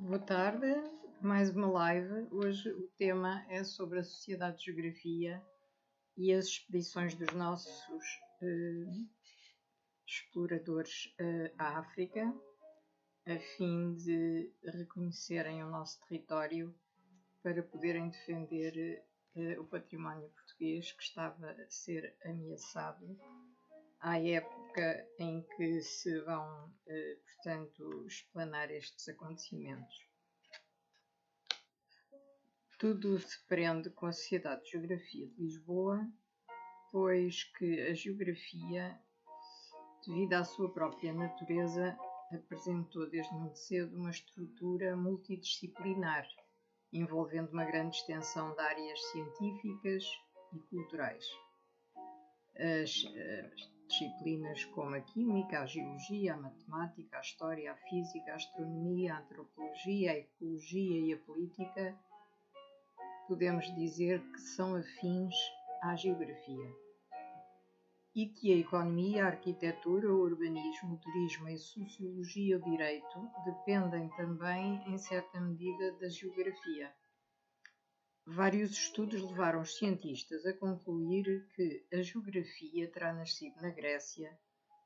Boa tarde, mais uma live. Hoje o tema é sobre a Sociedade de Geografia e as expedições dos nossos exploradores à África, a fim de reconhecerem o nosso território para poderem defender o património português que estava a ser ameaçado à época em que se vão, portanto, explanar estes acontecimentos. Tudo se prende com a Sociedade de Geografia de Lisboa, pois que a geografia, devido à sua própria natureza, apresentou desde muito cedo uma estrutura multidisciplinar, envolvendo uma grande extensão de áreas científicas e culturais. As disciplinas como a química, a geologia, a matemática, a história, a física, a astronomia, a antropologia, a ecologia e a política podemos dizer que são afins à geografia e que a economia, a arquitetura, o urbanismo, o turismo, a sociologia e o direito dependem também, em certa medida, da geografia. Vários estudos levaram os cientistas a concluir que a geografia terá nascido na Grécia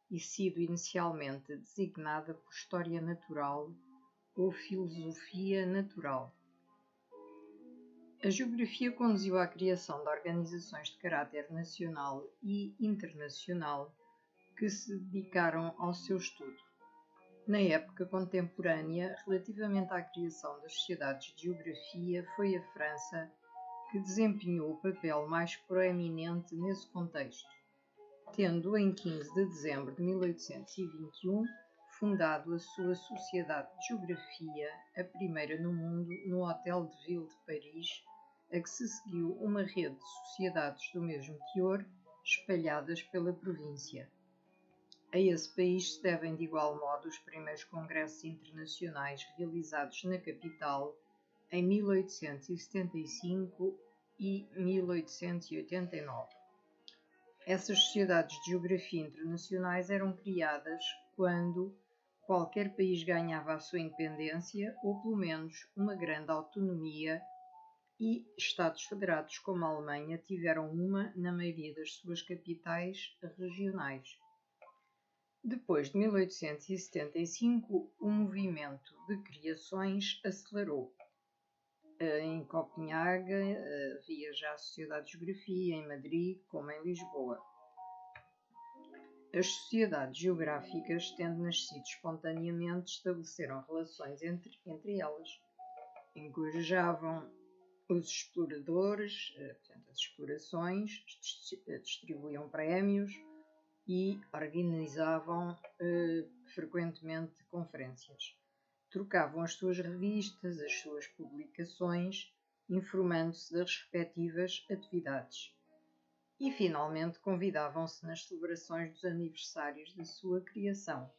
e sido inicialmente designada por história natural ou filosofia natural. A geografia conduziu à criação de organizações de caráter nacional e internacional que se dedicaram ao seu estudo. Na época contemporânea, relativamente à criação das sociedades de geografia, foi a França que desempenhou o papel mais proeminente nesse contexto, tendo em 15 de dezembro de 1821 fundado a sua Sociedade de Geografia, a primeira no mundo, no Hotel de Ville de Paris, a que se seguiu uma rede de sociedades do mesmo teor, espalhadas pela província. A esse país se devem de igual modo os primeiros congressos internacionais realizados na capital em 1875 e 1889. Essas sociedades de geografia internacionais eram criadas quando qualquer país ganhava a sua independência ou pelo menos uma grande autonomia, e Estados federados como a Alemanha tiveram uma na maioria das suas capitais regionais. Depois de 1875, o movimento de criações acelerou. Em Copenhague havia já a Sociedade de Geografia, em Madrid como em Lisboa. As sociedades geográficas, tendo nascido espontaneamente, estabeleceram relações entre elas, encorajavam os exploradores, portanto, as explorações, distribuíam prémios e organizavam frequentemente conferências. Trocavam as suas revistas, as suas publicações, informando-se das respectivas atividades. E, finalmente, convidavam-se nas celebrações dos aniversários da sua criação.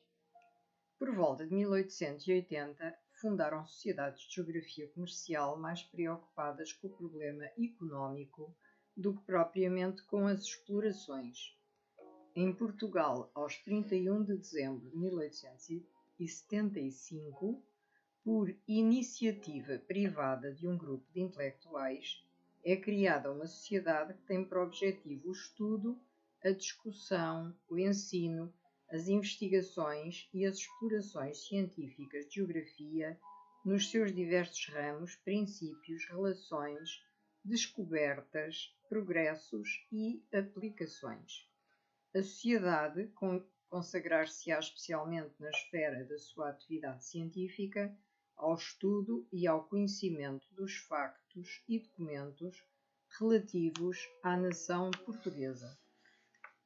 Por volta de 1880, fundaram sociedades de geografia comercial mais preocupadas com o problema económico do que propriamente com as explorações. Em Portugal, aos 31 de dezembro de 1875, por iniciativa privada de um grupo de intelectuais, é criada uma sociedade que tem por objetivo o estudo, a discussão, o ensino, as investigações e as explorações científicas de geografia nos seus diversos ramos, princípios, relações, descobertas, progressos e aplicações. A sociedade consagrar-se-á especialmente na esfera da sua atividade científica ao estudo e ao conhecimento dos factos e documentos relativos à nação portuguesa.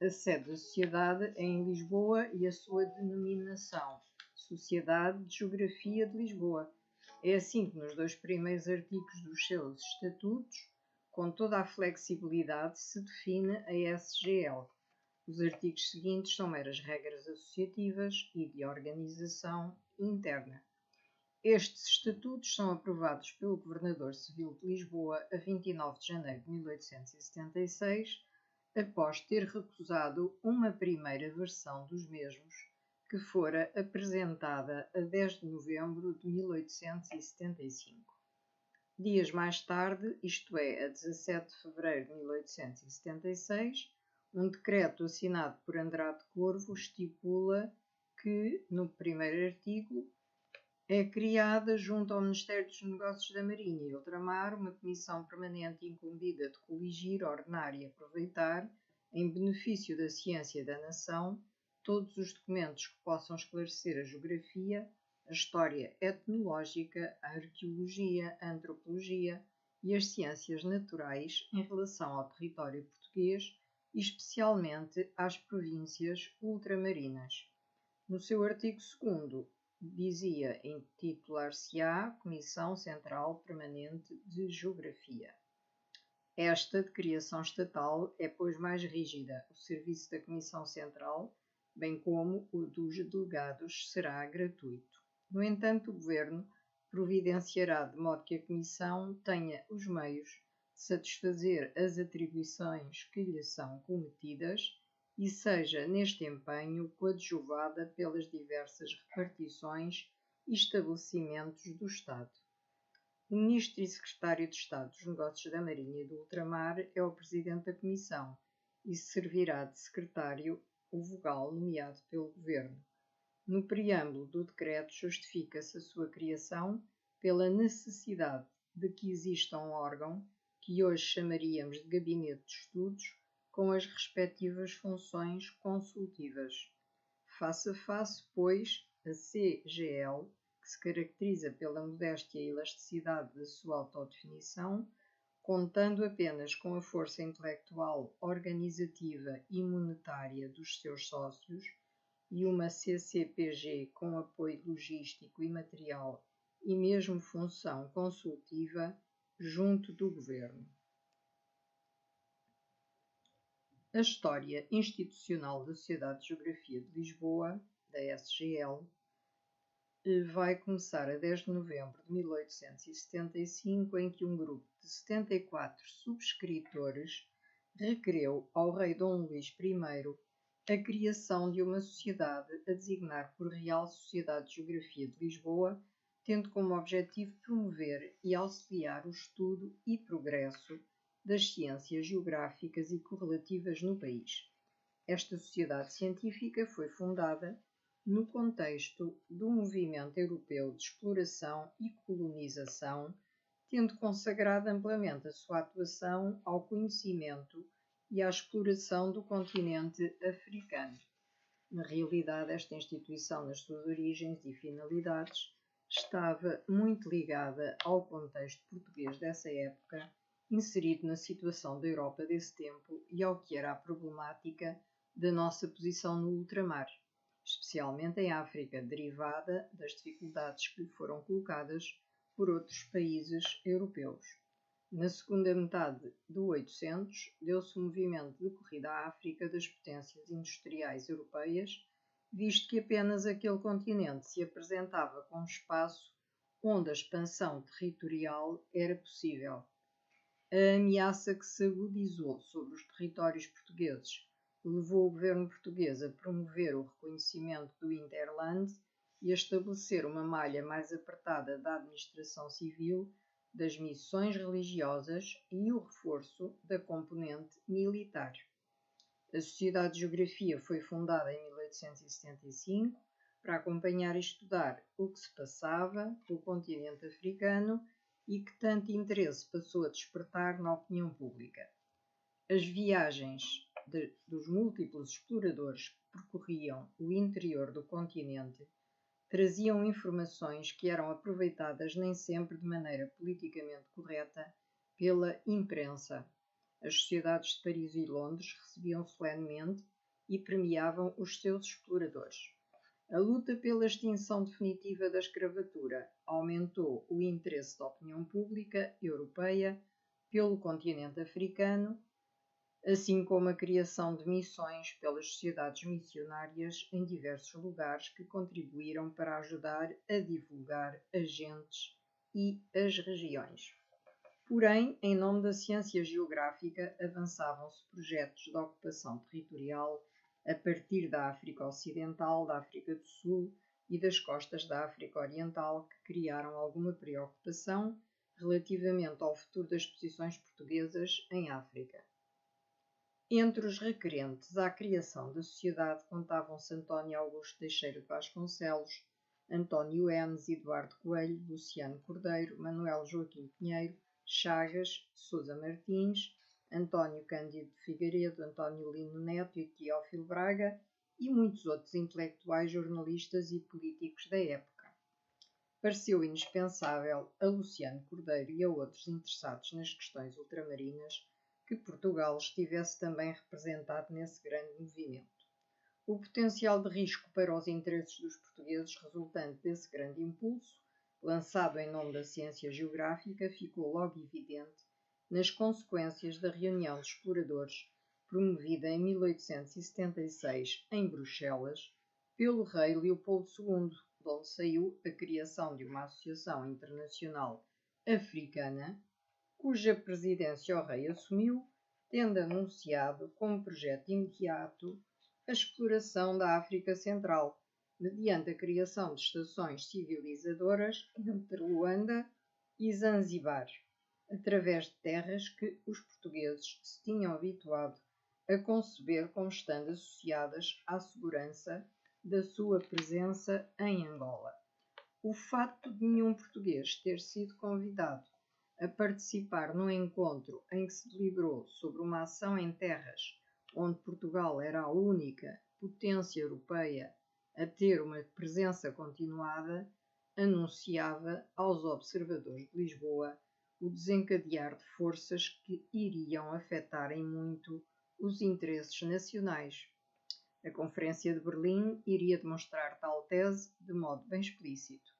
A sede da sociedade é em Lisboa e a sua denominação, Sociedade de Geografia de Lisboa. É assim que nos dois primeiros artigos dos seus estatutos, com toda a flexibilidade, se define a SGL. Os artigos seguintes são meras regras associativas e de organização interna. Estes estatutos são aprovados pelo Governador Civil de Lisboa a 29 de janeiro de 1876, após ter recusado uma primeira versão dos mesmos, que fora apresentada a 10 de novembro de 1875. Dias mais tarde, isto é, a 17 de fevereiro de 1876, um decreto assinado por Andrade Corvo estipula que, no primeiro artigo, é criada, junto ao Ministério dos Negócios da Marinha e Ultramar, uma comissão permanente incumbida de coligir, ordenar e aproveitar, em benefício da ciência e da nação, todos os documentos que possam esclarecer a geografia, a história etnológica, a arqueologia, a antropologia e as ciências naturais em relação ao território português e especialmente às províncias ultramarinas. No seu artigo 2º, dizia intitular-se-á Comissão Central Permanente de Geografia. Esta, de criação estatal, é, pois, mais rígida. O serviço da Comissão Central, bem como o dos delegados, será gratuito. No entanto, o Governo providenciará de modo que a Comissão tenha os meios de satisfazer as atribuições que lhe são cometidas e seja, neste empenho, coadjuvada pelas diversas repartições e estabelecimentos do Estado. O Ministro e Secretário de Estado dos Negócios da Marinha e do Ultramar é o Presidente da Comissão e servirá de Secretário o vogal nomeado pelo Governo. No preâmbulo do decreto justifica-se a sua criação pela necessidade de que exista um órgão, que hoje chamaríamos de Gabinete de Estudos, com as respectivas funções consultivas. Face a face, pois, a CGL, que se caracteriza pela modéstia e elasticidade da sua autodefinição, contando apenas com a força intelectual, organizativa e monetária dos seus sócios, e uma CCPG com apoio logístico e material e mesmo função consultiva junto do Governo. A história institucional da Sociedade de Geografia de Lisboa, da SGL, vai começar a 10 de novembro de 1875, em que um grupo de 74 subscritores requereu ao rei Dom Luís I a criação de uma sociedade a designar por Real Sociedade de Geografia de Lisboa, tendo como objetivo promover e auxiliar o estudo e progresso das ciências geográficas e correlativas no país. Esta sociedade científica foi fundada no contexto do movimento europeu de exploração e colonização, tendo consagrado amplamente a sua atuação ao conhecimento e à exploração do continente africano. Na realidade, esta instituição, nas suas origens e finalidades, estava muito ligada ao contexto português dessa época, inserido na situação da Europa desse tempo e ao que era a problemática da nossa posição no ultramar, especialmente em África, derivada das dificuldades que lhe foram colocadas por outros países europeus. Na segunda metade do 800, deu-se um movimento de corrida à África das potências industriais europeias, visto que apenas aquele continente se apresentava como espaço onde a expansão territorial era possível. A ameaça que se agudizou sobre os territórios portugueses levou o governo português a promover o reconhecimento do Interland e a estabelecer uma malha mais apertada da administração civil, das missões religiosas e o reforço da componente militar. A Sociedade de Geografia foi fundada em 1875 para acompanhar e estudar o que se passava no continente africano e que tanto interesse passou a despertar na opinião pública. As viagens dos múltiplos exploradores que percorriam o interior do continente traziam informações que eram aproveitadas nem sempre de maneira politicamente correta pela imprensa. As sociedades de Paris e Londres recebiam solenemente e premiavam os seus exploradores. A luta pela extinção definitiva da escravatura aumentou o interesse da opinião pública europeia pelo continente africano, assim como a criação de missões pelas sociedades missionárias em diversos lugares que contribuíram para ajudar a divulgar as gentes e as regiões. Porém, em nome da ciência geográfica, avançavam-se projetos de ocupação territorial a partir da África Ocidental, da África do Sul e das costas da África Oriental, que criaram alguma preocupação relativamente ao futuro das posições portuguesas em África. Entre os requerentes à criação da sociedade contavam-se António Augusto Teixeira de Vasconcelos, António Enes, Eduardo Coelho, Luciano Cordeiro, Manuel Joaquim Pinheiro, Chagas, Sousa Martins, António Cândido de Figueiredo, António Lino Neto e Teófilo Braga e muitos outros intelectuais, jornalistas e políticos da época. Pareceu indispensável a Luciano Cordeiro e a outros interessados nas questões ultramarinas que Portugal estivesse também representado nesse grande movimento. O potencial de risco para os interesses dos portugueses resultante desse grande impulso, lançado em nome da ciência geográfica, ficou logo evidente nas consequências da reunião de exploradores promovida em 1876 em Bruxelas pelo rei Leopoldo II, de onde saiu a criação de uma associação internacional africana, cuja presidência o rei assumiu, tendo anunciado como projeto imediato a exploração da África Central, mediante a criação de estações civilizadoras entre Luanda e Zanzibar, através de terras que os portugueses se tinham habituado a conceber como estando associadas à segurança da sua presença em Angola. O facto de nenhum português ter sido convidado a participar num encontro em que se deliberou sobre uma ação em terras onde Portugal era a única potência europeia a ter uma presença continuada, anunciava aos observadores de Lisboa o desencadear de forças que iriam afetar em muito os interesses nacionais. A Conferência de Berlim iria demonstrar tal tese de modo bem explícito.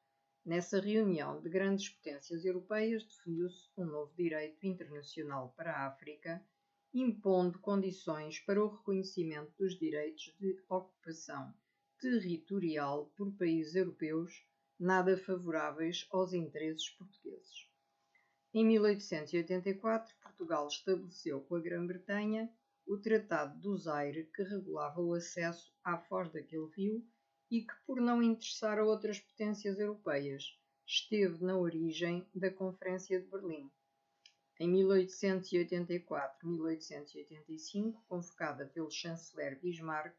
Nessa reunião de grandes potências europeias definiu-se um novo direito internacional para a África, impondo condições para o reconhecimento dos direitos de ocupação territorial por países europeus nada favoráveis aos interesses portugueses. Em 1884, Portugal estabeleceu com a Grã-Bretanha o Tratado do Zaire, que regulava o acesso à foz daquele rio e que, por não interessar a outras potências europeias, esteve na origem da Conferência de Berlim. Em 1884-1885, convocada pelo chanceler Bismarck,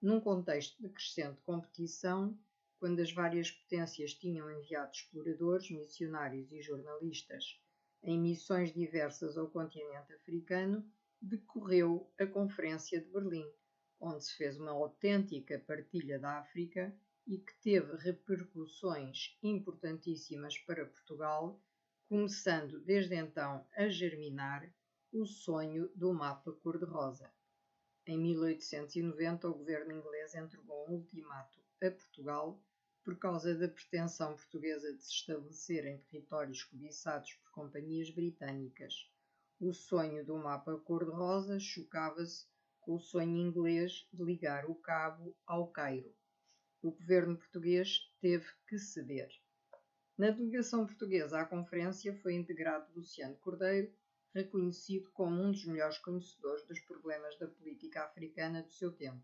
num contexto de crescente competição, quando as várias potências tinham enviado exploradores, missionários e jornalistas em missões diversas ao continente africano, decorreu a Conferência de Berlim, onde se fez uma autêntica partilha da África e que teve repercussões importantíssimas para Portugal, começando desde então a germinar o sonho do mapa cor-de-rosa. Em 1890, o governo inglês entregou um ultimato a Portugal por causa da pretensão portuguesa de se estabelecer em territórios cobiçados por companhias britânicas. O sonho do mapa cor-de-rosa chocava-se com o sonho inglês de ligar o Cabo ao Cairo. O governo português teve que ceder. Na delegação portuguesa à conferência foi integrado Luciano Cordeiro, reconhecido como um dos melhores conhecedores dos problemas da política africana do seu tempo.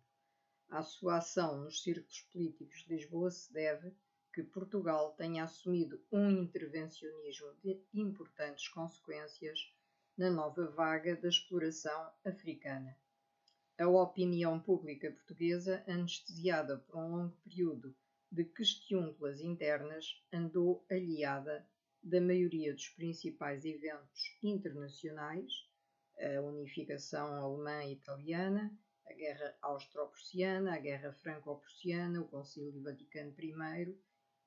À sua ação nos círculos políticos de Lisboa se deve que Portugal tenha assumido um intervencionismo de importantes consequências na nova vaga da exploração africana. A opinião pública portuguesa, anestesiada por um longo período de questiúnculas internas, andou aliada da maioria dos principais eventos internacionais, a unificação alemã e italiana, a Guerra Austro-Prussiana, a Guerra Franco-Prussiana, o Concílio Vaticano I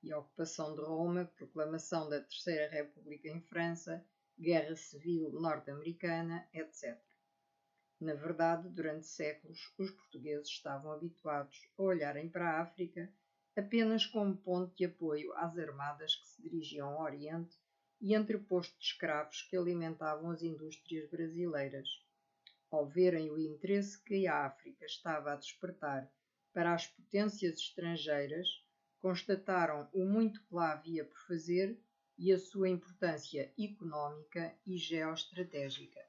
e a ocupação de Roma, proclamação da Terceira República em França, Guerra Civil Norte-Americana, etc. Na verdade, durante séculos, os portugueses estavam habituados a olharem para a África apenas como ponto de apoio às armadas que se dirigiam ao Oriente e entreposto de escravos que alimentavam as indústrias brasileiras. Ao verem o interesse que a África estava a despertar para as potências estrangeiras, constataram o muito que lá havia por fazer e a sua importância económica e geoestratégica.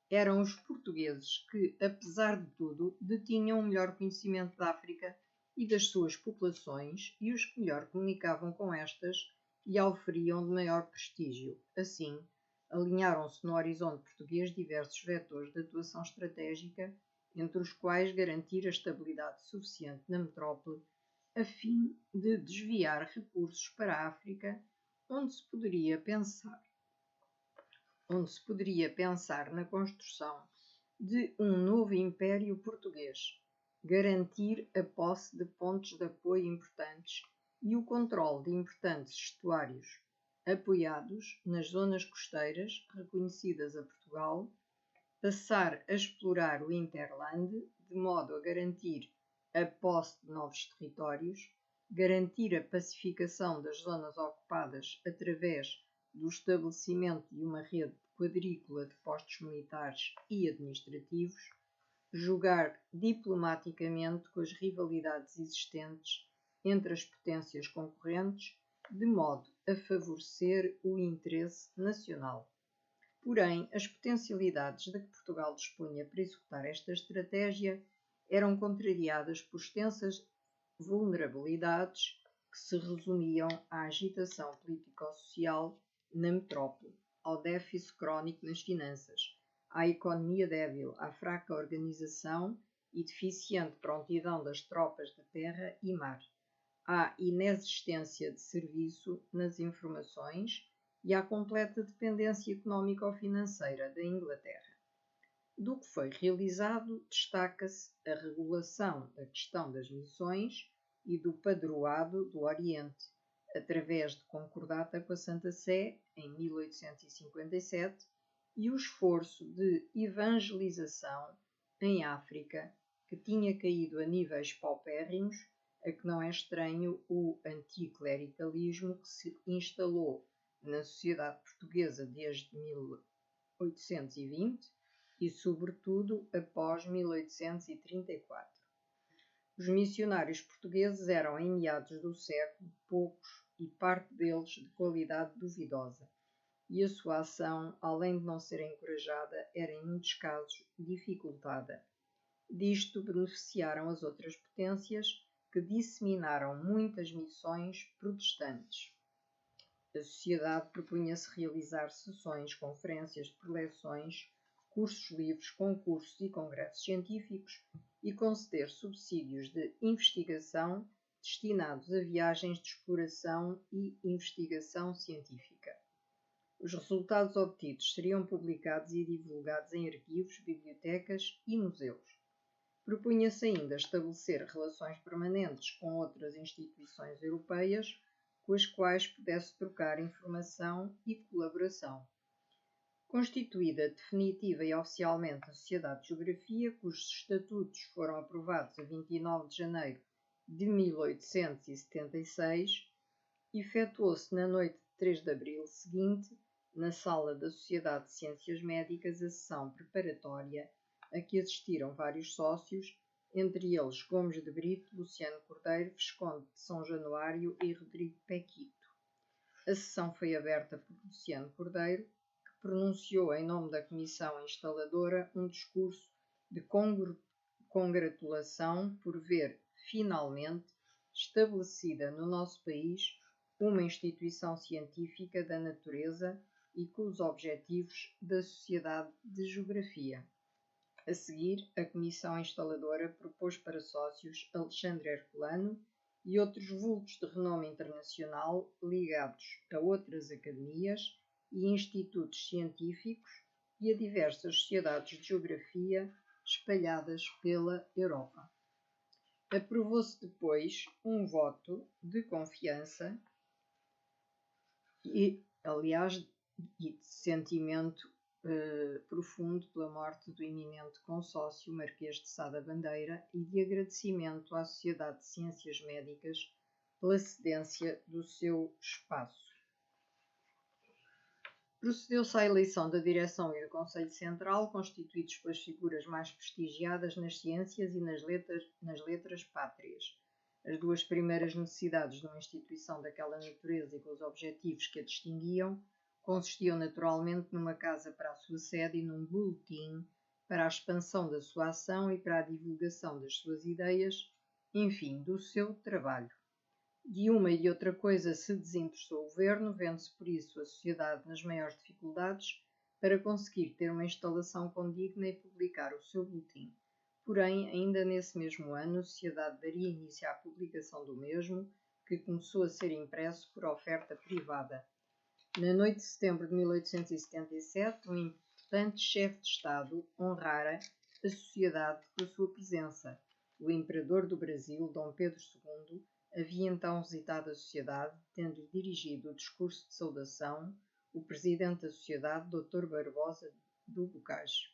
eram os portugueses que, apesar de tudo, detinham o melhor conhecimento da África e das suas populações e os que melhor comunicavam com estas e a oferiam de maior prestígio. Assim, alinharam-se no horizonte português diversos vetores de atuação estratégica, entre os quais garantir a estabilidade suficiente na metrópole, a fim de desviar recursos para a África, onde se poderia pensar na construção de um novo império português, garantir a posse de pontos de apoio importantes e o controle de importantes estuários, apoiados nas zonas costeiras reconhecidas a Portugal, passar a explorar o Interland de modo a garantir a posse de novos territórios, garantir a pacificação das zonas ocupadas através do estabelecimento de uma rede quadrícula de postos militares e administrativos, jogar diplomaticamente com as rivalidades existentes entre as potências concorrentes, de modo a favorecer o interesse nacional. Porém, as potencialidades de que Portugal dispunha para executar esta estratégia eram contrariadas por extensas vulnerabilidades que se resumiam à agitação político-social na metrópole, ao déficit crónico nas finanças, à economia débil, à fraca organização e deficiente prontidão das tropas de terra e mar, à inexistência de serviço nas informações e à completa dependência económico-financeira da Inglaterra. Do que foi realizado, destaca-se a regulação da questão das missões e do padroado do Oriente, através de concordata com a Santa Sé, em 1857, e o esforço de evangelização em África, que tinha caído a níveis paupérrimos, a que não é estranho o anticlericalismo que se instalou na sociedade portuguesa desde 1820 e, sobretudo, após 1834. Os missionários portugueses eram, em meados do século, poucos e parte deles de qualidade duvidosa, e a sua ação, além de não ser encorajada, era em muitos casos dificultada. Disto beneficiaram as outras potências, que disseminaram muitas missões protestantes. A sociedade propunha-se realizar sessões, conferências, preleções, cursos livres, concursos e congressos científicos e conceder subsídios de investigação destinados a viagens de exploração e investigação científica. Os resultados obtidos seriam publicados e divulgados em arquivos, bibliotecas e museus. Propunha-se ainda estabelecer relações permanentes com outras instituições europeias com as quais pudesse trocar informação e colaboração. Constituída definitiva e oficialmente a Sociedade de Geografia, cujos estatutos foram aprovados a 29 de janeiro de 1876, efetuou-se na noite de 3 de abril seguinte, na sala da Sociedade de Ciências Médicas, a sessão preparatória a que assistiram vários sócios, entre eles Gomes de Brito, Luciano Cordeiro, Visconde de São Januário e Rodrigo Pequito. A sessão foi aberta por Luciano Cordeiro, que pronunciou em nome da Comissão Instaladora um discurso de congratulação por ver, finalmente, estabelecida no nosso país uma instituição científica da natureza e com os objetivos da Sociedade de Geografia. A seguir, a Comissão Instaladora propôs para sócios Alexandre Herculano e outros vultos de renome internacional ligados a outras academias e institutos científicos e a diversas sociedades de geografia espalhadas pela Europa. Aprovou-se depois um voto de confiança e de sentimento profundo pela morte do eminente consórcio Marquês de Sá da Bandeira e de agradecimento à Sociedade de Ciências Médicas pela cedência do seu espaço. Procedeu-se à eleição da direção e do Conselho Central, constituídos pelas figuras mais prestigiadas nas ciências e nas letras pátrias. As duas primeiras necessidades de uma instituição daquela natureza e com os objetivos que a distinguiam Consistiam naturalmente numa casa para a sua sede e num boletim para a expansão da sua ação e para a divulgação das suas ideias, enfim, do seu trabalho. De uma e de outra coisa se desinteressou o governo, vendo-se por isso a sociedade nas maiores dificuldades para conseguir ter uma instalação condigna e publicar o seu boletim. Porém, ainda nesse mesmo ano, a sociedade daria início à publicação do mesmo, que começou a ser impresso por oferta privada. Na noite de setembro de 1877, um importante chefe de Estado honrara a sociedade com a sua presença. O imperador do Brasil, Dom Pedro II, havia então visitado a sociedade, tendo-lhe dirigido o discurso de saudação o presidente da sociedade, Dr. Barbosa do Bocage.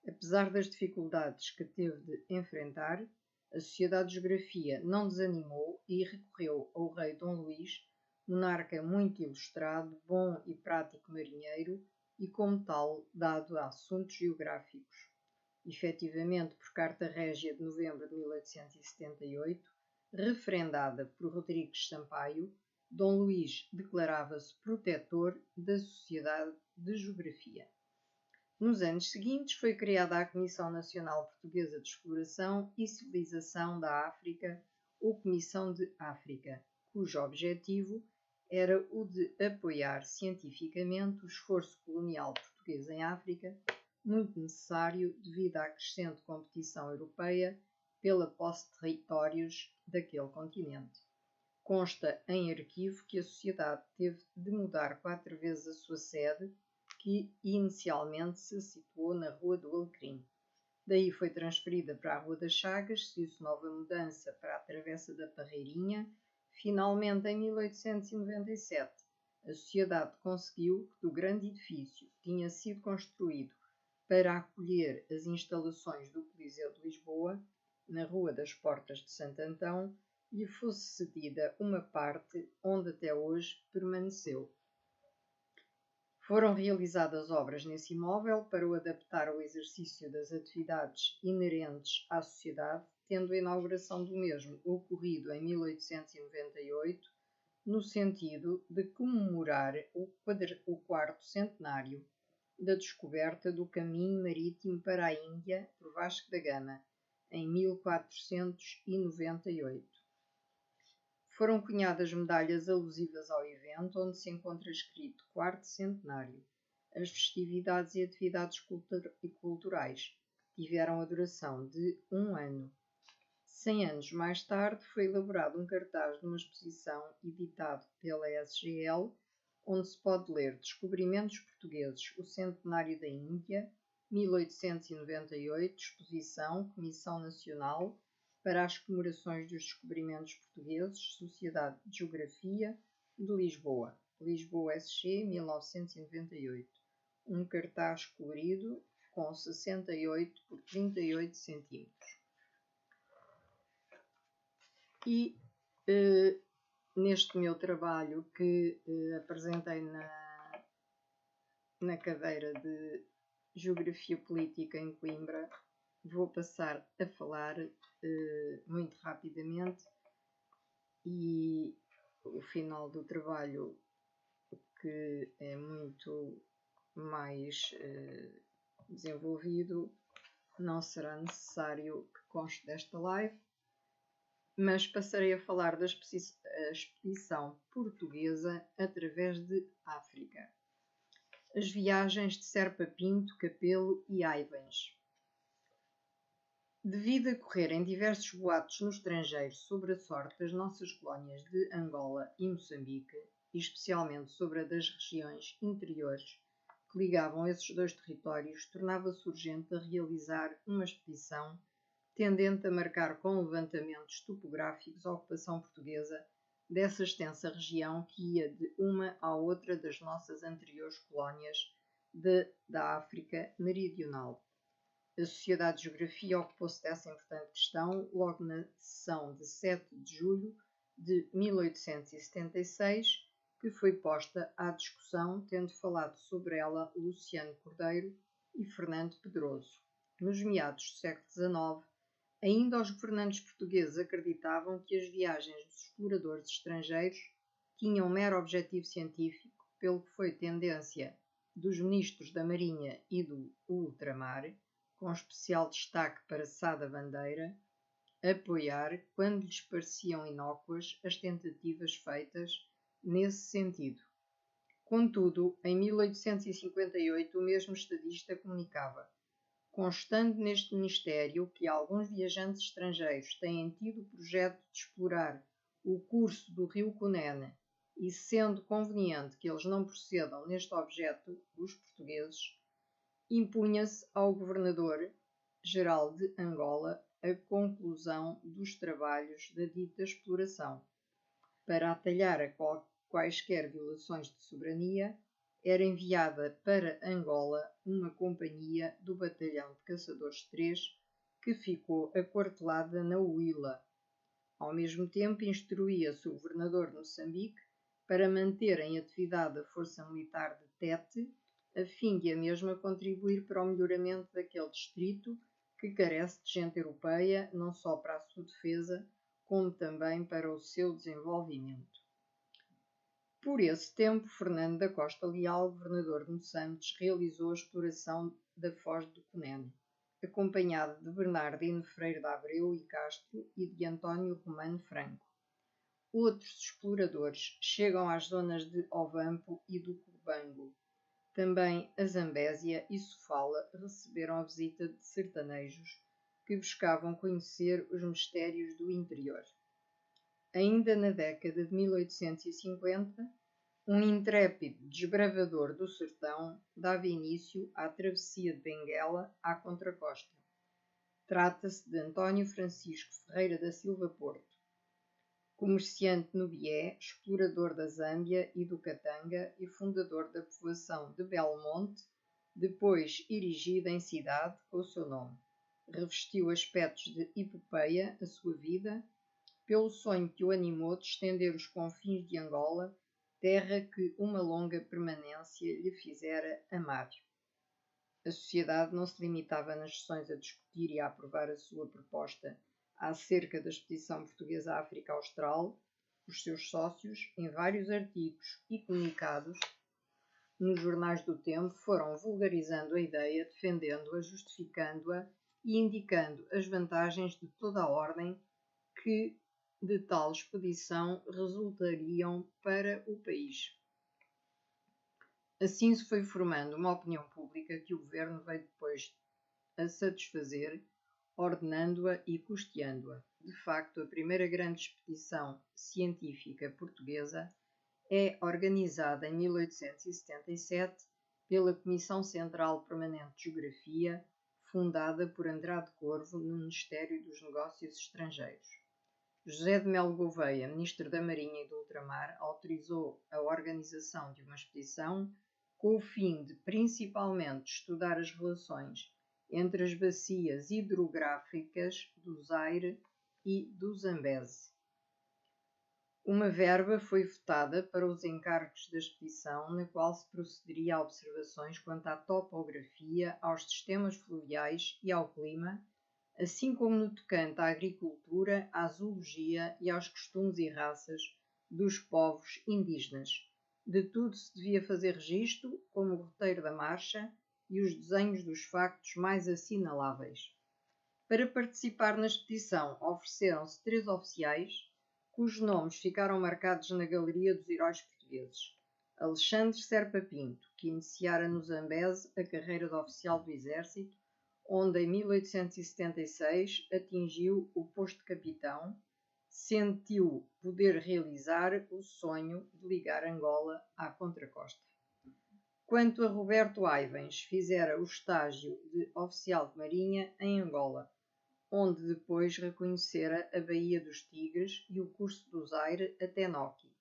Apesar das dificuldades que teve de enfrentar, a Sociedade de Geografia não desanimou e recorreu ao rei Dom Luís, monarca muito ilustrado, bom e prático marinheiro e, como tal, dado a assuntos geográficos. Efetivamente, por carta régia de novembro de 1878, referendada por Rodrigues Sampaio, Dom Luís declarava-se protetor da Sociedade de Geografia. Nos anos seguintes foi criada a Comissão Nacional Portuguesa de Exploração e Civilização da África, ou Comissão de África, cujo objetivo era o de apoiar cientificamente o esforço colonial português em África, muito necessário devido à crescente competição europeia pela posse de territórios daquele continente. Consta em arquivo que a sociedade teve de mudar 4 vezes a sua sede, que inicialmente se situou na Rua do Alecrim. Daí foi transferida para a Rua das Chagas, seguiu-se nova mudança para a Travessa da Parreirinha. Finalmente, em 1897, a sociedade conseguiu que do grande edifício que tinha sido construído para acolher as instalações do Coliseu de Lisboa, na Rua das Portas de Santo Antão, lhe fosse cedida uma parte onde até hoje permaneceu. Foram realizadas obras nesse imóvel para o adaptar ao exercício das atividades inerentes à sociedade, tendo a inauguração do mesmo ocorrido em 1898, no sentido de comemorar o 4º centenário da descoberta do caminho marítimo para a Índia por Vasco da Gama, em 1498. Foram cunhadas medalhas alusivas ao evento, onde se encontra escrito 4º centenário. As festividades e atividades culturais tiveram a duração de 1 ano. 100 anos mais tarde foi elaborado um cartaz de uma exposição editado pela SGL, onde se pode ler Descobrimentos Portugueses, o Centenário da Índia, 1898, exposição, Comissão Nacional para as Comemorações dos Descobrimentos Portugueses, Sociedade de Geografia de Lisboa, Lisboa SG, 1998. Um cartaz colorido com 68 por 38 centímetros. E neste meu trabalho que apresentei na cadeira de Geografia Política em Coimbra, vou passar a falar muito rapidamente, e o final do trabalho, que é muito mais desenvolvido, não será necessário que conste desta live, mas passarei a falar da expedição portuguesa através de África. As viagens de Serpa Pinto, Capelo e Aivens. Devido a correrem diversos boatos no estrangeiro sobre a sorte das nossas colónias de Angola e Moçambique, e especialmente sobre a das regiões interiores que ligavam esses dois territórios, tornava-se urgente a realizar uma expedição tendente a marcar com levantamentos topográficos a ocupação portuguesa dessa extensa região que ia de uma à outra das nossas anteriores colónias da África Meridional. A Sociedade de Geografia ocupou-se dessa importante questão logo na sessão de 7 de julho de 1876, que foi posta à discussão, tendo falado sobre ela Luciano Cordeiro e Fernando Pedroso. Nos meados do século XIX, ainda os governantes portugueses acreditavam que as viagens dos exploradores estrangeiros tinham mero objetivo científico pelo que foi tendência dos ministros da Marinha e do Ultramar, com especial destaque para Sá da Bandeira, apoiar, quando lhes pareciam inócuas, as tentativas feitas nesse sentido. Contudo, em 1858, o mesmo estadista comunicava: constando neste ministério que alguns viajantes estrangeiros têm tido o projeto de explorar o curso do rio Cunene, e sendo conveniente que eles não procedam neste objeto, os portugueses, impunha-se ao governador-geral de Angola a conclusão dos trabalhos da dita exploração. Para atalhar a quaisquer violações de soberania, era enviada para Angola uma companhia do batalhão de caçadores 3, que ficou aquartelada na Huila. Ao mesmo tempo, instruía-se o governador de Moçambique para manter em atividade a força militar de Tete, a fim de a mesma contribuir para o melhoramento daquele distrito que carece de gente europeia, não só para a sua defesa, como também para o seu desenvolvimento. Por esse tempo, Fernando da Costa Leal, governador de Moçambique, realizou a exploração da foz do Cunene, acompanhado de Bernardino Freire de Abreu e Castro e de António Romano Franco. Outros exploradores chegam às zonas de Ovampo e do Cubango. Também a Zambésia e Sofala receberam a visita de sertanejos que buscavam conhecer os mistérios do interior. Ainda na década de 1850, um intrépido desbravador do sertão dava início à travessia de Benguela à contracosta. Trata-se de António Francisco Ferreira da Silva Porto, comerciante no Bié, explorador da Zâmbia e do Katanga e fundador da povoação de Belmonte, depois erigida em cidade com o seu nome. Revestiu aspectos de epopeia a sua vida, pelo sonho que o animou de estender os confins de Angola, terra que uma longa permanência lhe fizera amar. A sociedade não se limitava nas sessões a discutir e a aprovar a sua proposta acerca da expedição portuguesa à África Austral. Os seus sócios, em vários artigos e comunicados nos jornais do tempo, foram vulgarizando a ideia, defendendo-a, justificando-a e indicando as vantagens de toda a ordem que de tal expedição resultariam para o país. Assim se foi formando uma opinião pública que o governo veio depois a satisfazer, ordenando-a e custeando-a. De facto, a primeira grande expedição científica portuguesa é organizada em 1877 pela Comissão Central Permanente de Geografia, fundada por Andrade Corvo no Ministério dos Negócios Estrangeiros. José de Melo Gouveia, ministro da Marinha e do Ultramar, autorizou a organização de uma expedição com o fim de, principalmente, estudar as relações entre as bacias hidrográficas do Zaire e do Zambeze. Uma verba foi votada para os encargos da expedição, na qual se procederia a observações quanto à topografia, aos sistemas fluviais e ao clima, assim como no tocante à agricultura, à zoologia e aos costumes e raças dos povos indígenas. De tudo se devia fazer registro, como o roteiro da marcha e os desenhos dos factos mais assinaláveis. Para participar na expedição ofereceram-se 3 oficiais, cujos nomes ficaram marcados na Galeria dos Heróis Portugueses. Alexandre Serpa Pinto, que iniciara no Zambeze a carreira de oficial do Exército, onde em 1876 atingiu o posto de capitão, sentiu poder realizar o sonho de ligar Angola à contracosta. Quanto a Roberto Aivens, fizera o estágio de oficial de marinha em Angola, onde depois reconhecera a Baía dos Tigres e o curso do Zaire até Noki.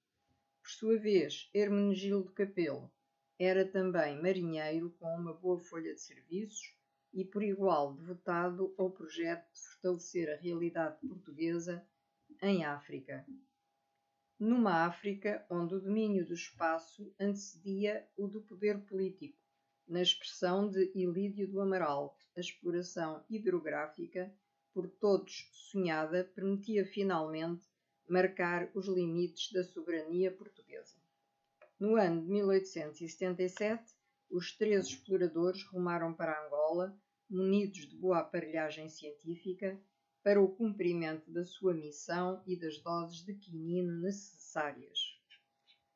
Por sua vez, Hermenegildo Capelo era também marinheiro com uma boa folha de serviços e por igual devotado ao projeto de fortalecer a realidade portuguesa em África. Numa África onde o domínio do espaço antecedia o do poder político, na expressão de Ilídio do Amaral, a exploração hidrográfica, por todos sonhada, permitia finalmente marcar os limites da soberania portuguesa. No ano de 1877, os 13 exploradores rumaram para Angola, munidos de boa aparelhagem científica, para o cumprimento da sua missão e das doses de quinino necessárias.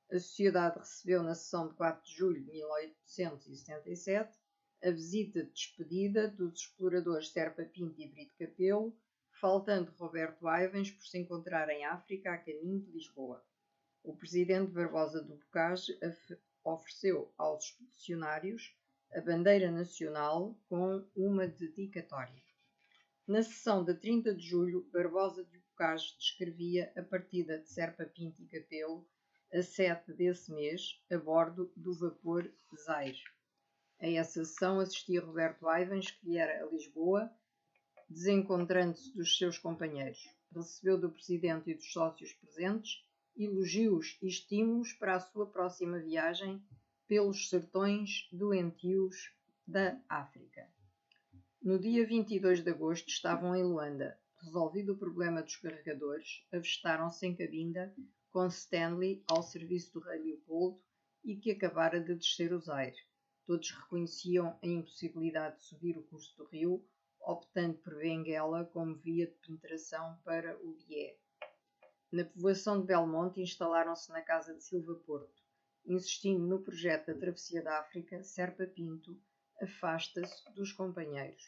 A Sociedade recebeu na sessão de 4 de julho de 1877 a visita de despedida dos exploradores Serpa Pinto e Brito Capelo, faltando Roberto Aivens por se encontrar em África a caminho de Lisboa. O presidente Barbosa do Bocage ofereceu aos expedicionários a bandeira nacional com uma dedicatória. Na sessão de 30 de julho, Barbosa do Bocage descrevia a partida de Serpa Pinto e Capelo a 7 desse mês, a bordo do vapor Zaire. A essa sessão assistia Roberto Aivens, que viera a Lisboa, desencontrando-se dos seus companheiros. Recebeu do presidente e dos sócios presentes elogios e estímulos para a sua próxima viagem pelos sertões doentios da África. No dia 22 de agosto estavam em Luanda. Resolvido o problema dos carregadores, avistaram-se em cabinda com Stanley ao serviço do rei Leopoldo e que acabara de descer o Zaire. Todos reconheciam a impossibilidade de subir o curso do rio, optando por Benguela como via de penetração para o Bié. Na povoação de Belmonte instalaram-se na casa de Silva Porto. Insistindo no projeto da travessia da África, Serpa Pinto afasta-se dos companheiros.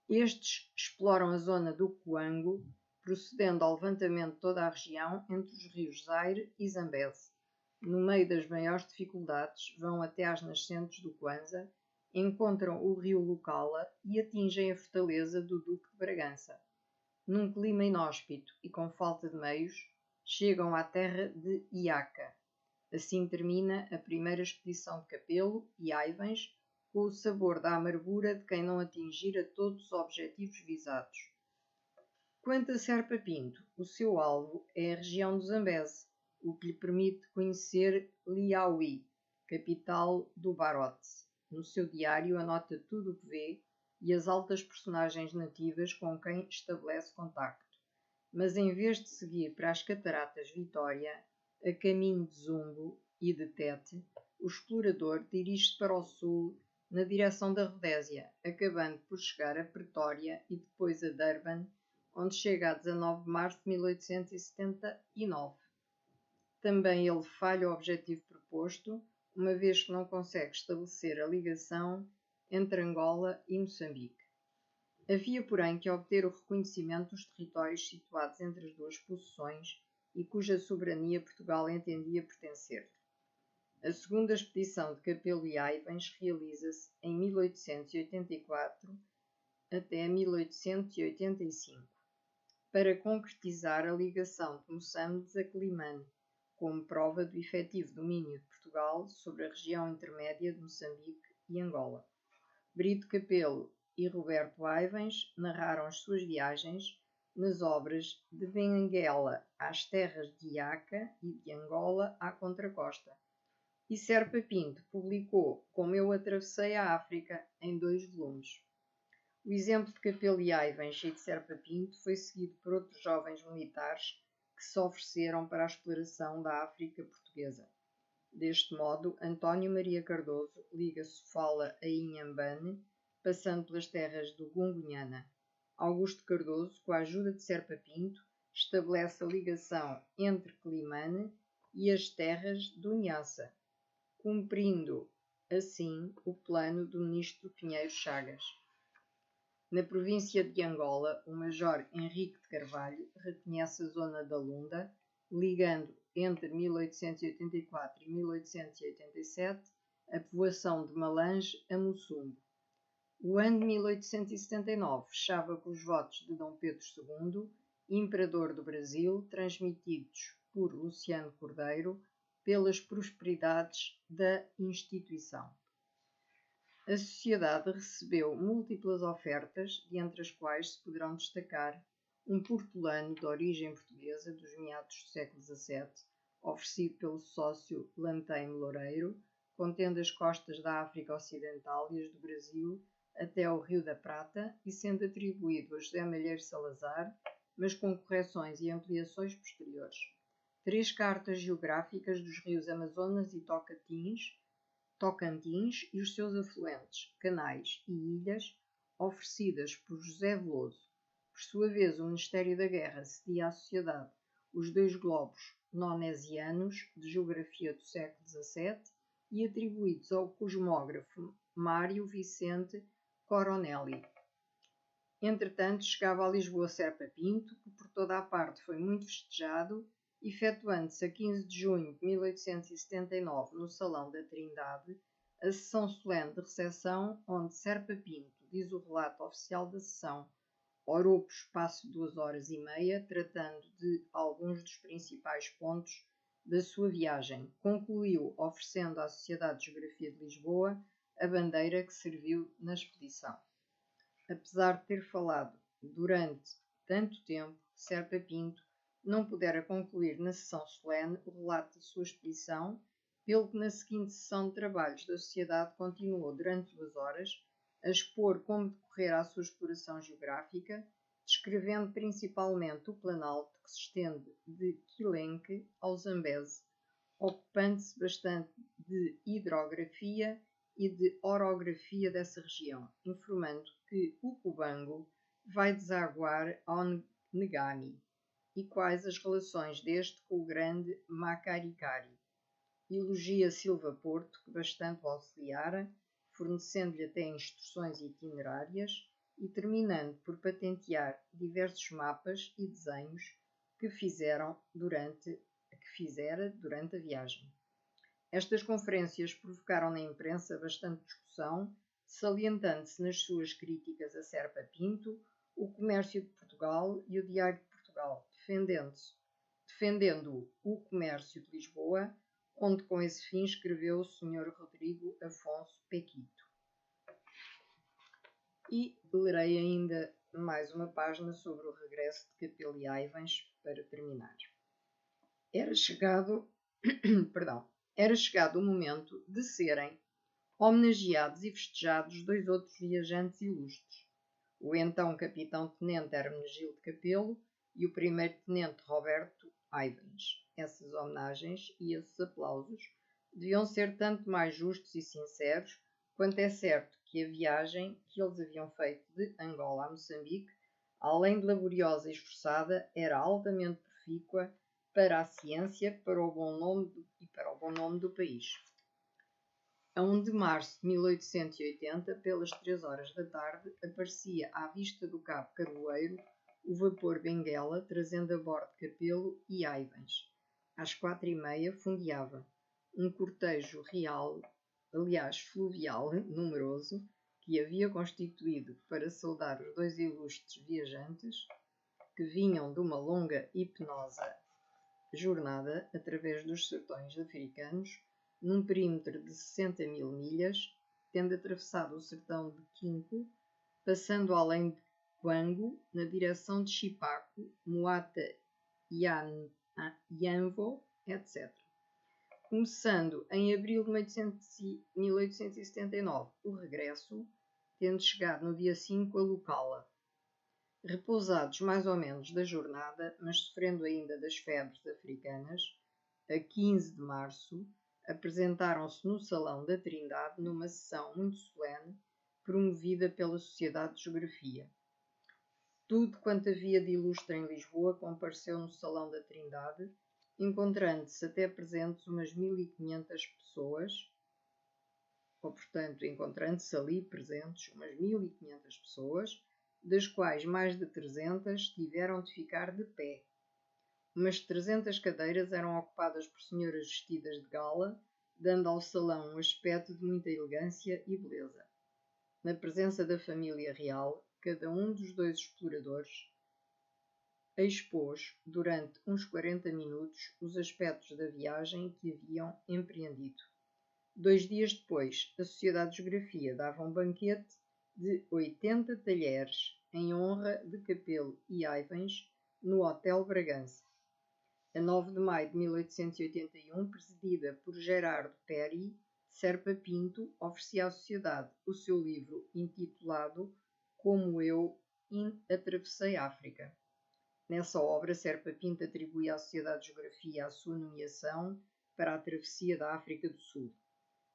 Estes exploram a zona do Coango, procedendo ao levantamento de toda a região entre os rios Zaire e Zambeze. No meio das maiores dificuldades, vão até às nascentes do Kwanza, encontram o rio Lucala e atingem a fortaleza do Duque de Bragança. Num clima inóspito e com falta de meios, chegam à terra de Iaca. Assim termina a primeira expedição de Capelo e Aivens, com o sabor da amargura de quem não atingira todos os objetivos visados. Quanto a Serpa Pinto, o seu alvo é a região do Zambeze, o que lhe permite conhecer Liaoui, capital do Barote. No seu diário anota tudo o que vê e as altas personagens nativas com quem estabelece contacto. Mas em vez de seguir para as Cataratas Vitória, a caminho de Zumbo e de Tete, o explorador dirige-se para o sul na direção da Rodésia, acabando por chegar a Pretória e depois a Durban, onde chega a 19 de março de 1879. Também ele falha o objetivo proposto, uma vez que não consegue estabelecer a ligação entre Angola e Moçambique. Havia, porém, que obter o reconhecimento dos territórios situados entre as duas possessões e cuja soberania Portugal entendia pertencer. A segunda expedição de Capelo e Aivens realiza-se em 1884 até 1885, para concretizar a ligação de Moçambique a Climane, como prova do efetivo domínio de Portugal sobre a região intermédia de Moçambique e Angola. Brito Capelo e Roberto Aivens narraram as suas viagens nas obras De Benguela às terras de Iaca e de Angola à contracosta. E Serpa Pinto publicou Como Eu Atravessei a África em 2 volumes. O exemplo de Capelo e Aivens e de Serpa Pinto foi seguido por outros jovens militares que se ofereceram para a exploração da África portuguesa. Deste modo, António Maria Cardoso liga Sofala a Inhambane, passando pelas terras do Gungunhana. Augusto Cardoso, com a ajuda de Serpa Pinto, estabelece a ligação entre Climane e as terras do Niassa, cumprindo assim o plano do ministro Pinheiro Chagas. Na província de Angola, o major Henrique de Carvalho reconhece a zona da Lunda, ligando entre 1884 e 1887 a povoação de Malange a Mussumbo. O ano de 1879 fechava com os votos de Dom Pedro II, imperador do Brasil, transmitidos por Luciano Cordeiro, pelas prosperidades da instituição. A sociedade recebeu múltiplas ofertas, dentre as quais se poderão destacar um portolano de origem portuguesa dos meados do século XVII, oferecido pelo sócio Lanteime Loureiro, contendo as costas da África Ocidental e as do Brasil até ao Rio da Prata e sendo atribuído a José Malheiro Salazar, mas com correções e ampliações posteriores. 3 cartas geográficas dos rios Amazonas e Tocantins e os seus afluentes, canais e ilhas, oferecidas por José Veloso. Por sua vez, o Ministério da Guerra cedia à sociedade os 2 globos nonesianos de geografia do século XVII e atribuídos ao cosmógrafo Mário Vicente Coronelli. Entretanto, chegava a Lisboa Serpa Pinto, que por toda a parte foi muito festejado, efetuando-se a 15 de junho de 1879, no Salão da Trindade, a sessão solene de recepção, onde Serpa Pinto, diz o relato oficial da sessão, orou por espaço de 2 horas e meia, tratando de alguns dos principais pontos da sua viagem. Concluiu oferecendo à Sociedade de Geografia de Lisboa a bandeira que serviu na expedição. Apesar de ter falado durante tanto tempo, Serpa Pinto não pudera concluir na sessão solene o relato da sua expedição, pelo que na seguinte sessão de trabalhos da Sociedade continuou durante 2 horas a expor como decorrera a sua exploração geográfica, descrevendo principalmente o Planalto que se estende de Quilenque ao Zambeze, ocupando-se bastante de hidrografia e de orografia dessa região, informando que o Cubango vai desaguar ao Ngami e quais as relações deste com o grande Macaricari. Elogia Silva Porto, que bastante o auxiliara, fornecendo-lhe até instruções itinerárias e terminando por patentear diversos mapas e desenhos que fizera durante a viagem. Estas conferências provocaram na imprensa bastante discussão, salientando-se nas suas críticas a Serpa Pinto, o Comércio de Portugal e o Diário de Portugal, defendendo o Comércio de Lisboa, onde com esse fim escreveu o Sr. Rodrigo Afonso Pequito. E lerei ainda mais uma página sobre o regresso de Capelo e Aivens para terminar. Era chegado o momento de serem homenageados e festejados 2 outros viajantes ilustres, o então capitão-tenente Hermenegildo Capelo e o primeiro-tenente Roberto Aivens. Essas homenagens e esses aplausos deviam ser tanto mais justos e sinceros, quanto é certo que a viagem que eles haviam feito de Angola a Moçambique, além de laboriosa e esforçada, era altamente profícua para a ciência e para o bom nome do país. A 1 de março de 1880, pelas 3 horas da tarde, aparecia à vista do Cabo Carvoeiro o vapor Benguela, trazendo a bordo Capelo e Aivens. Às 4h30 fundeava um cortejo real, fluvial, numeroso, que havia constituído para saudar os 2 ilustres viajantes que vinham de uma longa e penosa jornada através dos sertões africanos, num perímetro de 60.000 milhas, tendo atravessado o sertão de Quinco, passando além de Quango, na direção de Chipaco, Moata, Yanvo, etc. Começando em abril de 1879 o regresso, tendo chegado no dia 5 a Lucala. Repousados mais ou menos da jornada, mas sofrendo ainda das febres africanas, a 15 de março, apresentaram-se no Salão da Trindade numa sessão muito solene, promovida pela Sociedade de Geografia. Tudo quanto havia de ilustre em Lisboa compareceu no Salão da Trindade, encontrando-se até presentes umas 1.500 pessoas, ou portanto, encontrando-se ali presentes umas 1.500 pessoas, das quais mais de 300 tiveram de ficar de pé. Umas 300 cadeiras eram ocupadas por senhoras vestidas de gala, dando ao salão um aspecto de muita elegância e beleza. Na presença da família real, cada um dos 2 exploradores expôs, durante uns 40 minutos, os aspectos da viagem que haviam empreendido. 2 dias depois, a Sociedade de Geografia dava um banquete de 80 talheres em honra de Capelo e Aivens no Hotel Bragança. A 9 de maio de 1881, presidida por Gerardo Peri, Serpa Pinto oferecia à sociedade o seu livro intitulado Como Eu Atravessei África. Nessa obra, Serpa Pinto atribui à Sociedade de Geografia a sua nomeação para a travessia da África do Sul.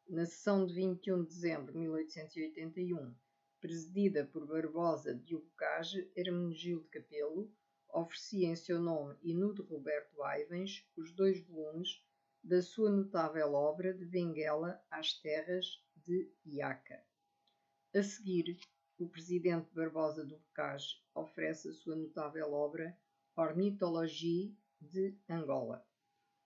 Na sessão de 21 de dezembro de 1881, presidida por Barbosa de Bocage, Hermenegildo Capelo oferecia em seu nome e no de Roberto Aivens os 2 volumes da sua notável obra De Benguela às Terras de Iaca. A seguir, o presidente Barbosa do Bocage oferece a sua notável obra Ornithologie de Angola.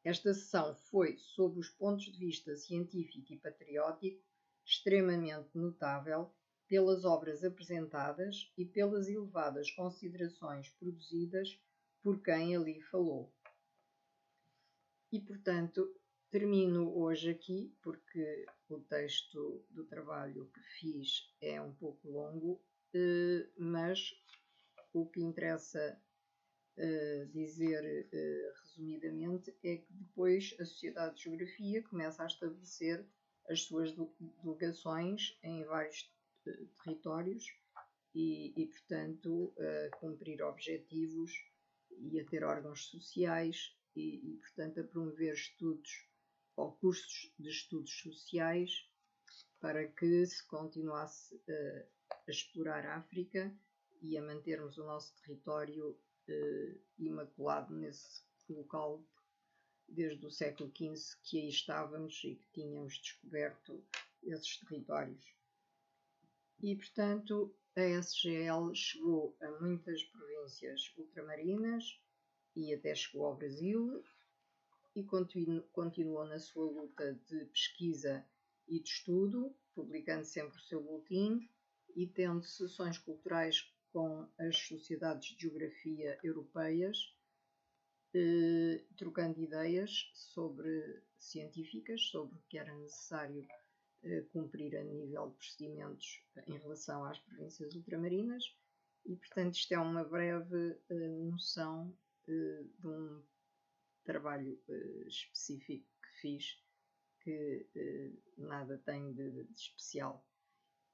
Esta sessão foi, sob os pontos de vista científico e patriótico, extremamente notável pelas obras apresentadas e pelas elevadas considerações produzidas por quem ali falou. E, portanto, termino hoje aqui, porque o texto do trabalho que fiz é um pouco longo, mas o que interessa dizer resumidamente é que depois a Sociedade de Geografia começa a estabelecer as suas delegações em vários territórios e portanto, a cumprir objetivos e a ter órgãos sociais e, portanto, a promover estudos ou cursos de estudos sociais para que se continuasse a explorar a África e a mantermos o nosso território imaculado nesse local desde o século XV que aí estávamos e que tínhamos descoberto esses territórios. E, portanto, a SGL chegou a muitas províncias ultramarinas e até chegou ao Brasil e continuou na sua luta de pesquisa e de estudo, publicando sempre o seu boletim e tendo sessões culturais com as sociedades de geografia europeias, trocando ideias científicas sobre o que era necessário cumprir a nível de procedimentos em relação às províncias ultramarinas e, portanto, isto é uma breve noção de um trabalho específico que fiz, que nada tem de especial.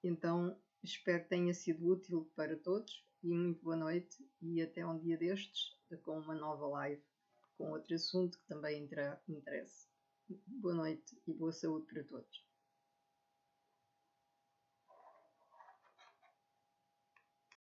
Então, espero que tenha sido útil para todos e muito boa noite e até um dia destes com uma nova live com outro assunto que também interessa. Boa noite e boa saúde para todos.